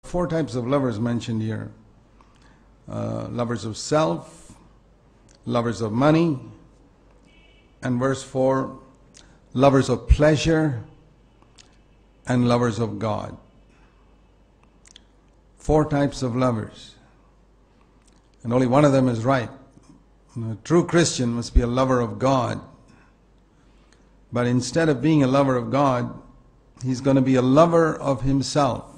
Four types of lovers mentioned here. Lovers of self, lovers of money, and verse 4, lovers of pleasure and lovers of God. Four types of lovers. And only one of them is right. A true Christian must be a lover of God. But instead of being a lover of God, he's going to be a lover of himself.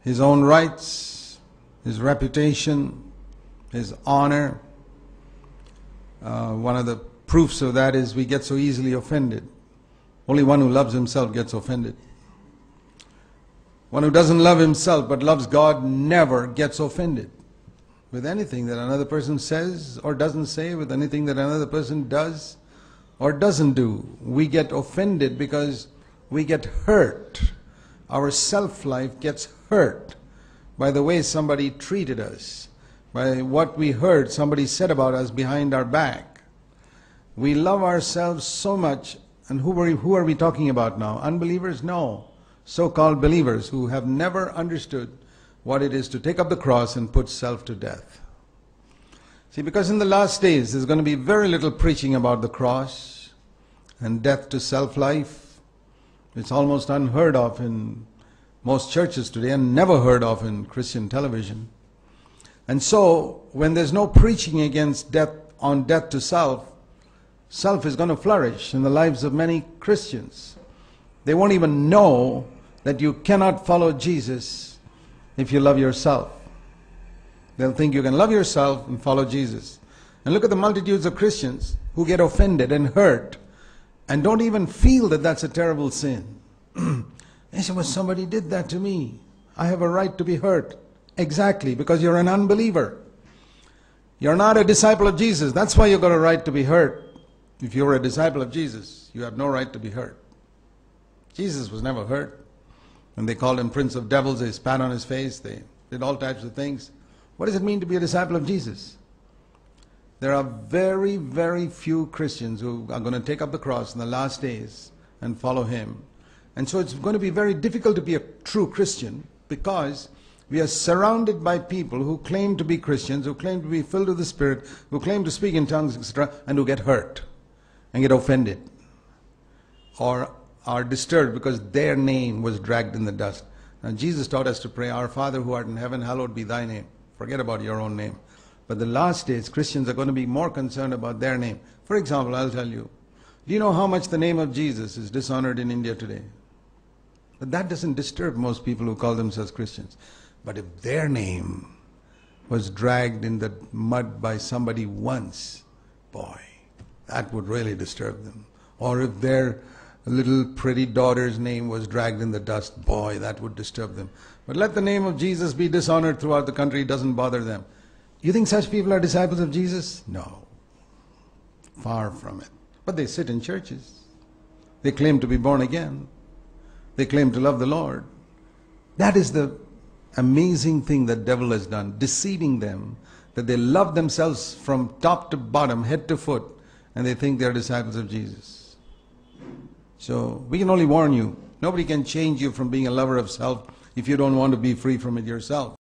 His own rights, his reputation, his honor. One of the proofs of that is we get so easily offended. Only one who loves himself gets offended. One who doesn't love himself but loves God never gets offended with anything that another person says or doesn't say, with anything that another person does or doesn't do. We get offended because we get hurt. Our self-life gets hurt by the way somebody treated us, by what we heard somebody said about us behind our back. We love ourselves so much. And who are we talking about now? Unbelievers? No. So-called believers who have never understood what it is to take up the cross and put self to death. See, because in the last days there's going to be very little preaching about the cross and death to self-life. It's almost unheard of in most churches today and never heard of in Christian television. And so, when there's no preaching against death, on death to self, self is going to flourish in the lives of many Christians. They won't even know that you cannot follow Jesus if you love yourself. They'll think you can love yourself and follow Jesus. And look at the multitudes of Christians who get offended and hurt and don't even feel that that's a terrible sin. They say, well, somebody did that to me. I have a right to be hurt. Exactly, because you're an unbeliever. You're not a disciple of Jesus. That's why you've got a right to be hurt. If you're a disciple of Jesus, you have no right to be hurt. Jesus was never hurt. When they called him Prince of Devils, they spat on his face, they did all types of things. What does it mean to be a disciple of Jesus? There are very, very few Christians who are going to take up the cross in the last days and follow him. And so it's going to be very difficult to be a true Christian because we are surrounded by people who claim to be Christians, who claim to be filled with the Spirit, who claim to speak in tongues, etc., and who get hurt and get offended or are disturbed because their name was dragged in the dust. Now Jesus taught us to pray, Our Father who art in heaven, hallowed be thy name. Forget about your own name. But the last days, Christians are going to be more concerned about their name. For example, I'll tell you, do you know how much the name of Jesus is dishonored in India today? But that doesn't disturb most people who call themselves Christians. But if their name was dragged in the mud by somebody once, boy, that would really disturb them. Or if their little pretty daughter's name was dragged in the dust, boy, that would disturb them. But let the name of Jesus be dishonored throughout the country, it doesn't bother them. You think such people are disciples of Jesus? No. Far from it. But they sit in churches. They claim to be born again. They claim to love the Lord. That is the amazing thing that the devil has done, deceiving them, that they love themselves from top to bottom, head to foot, and they think they're disciples of Jesus. So we can only warn you, nobody can change you from being a lover of self if you don't want to be free from it yourself.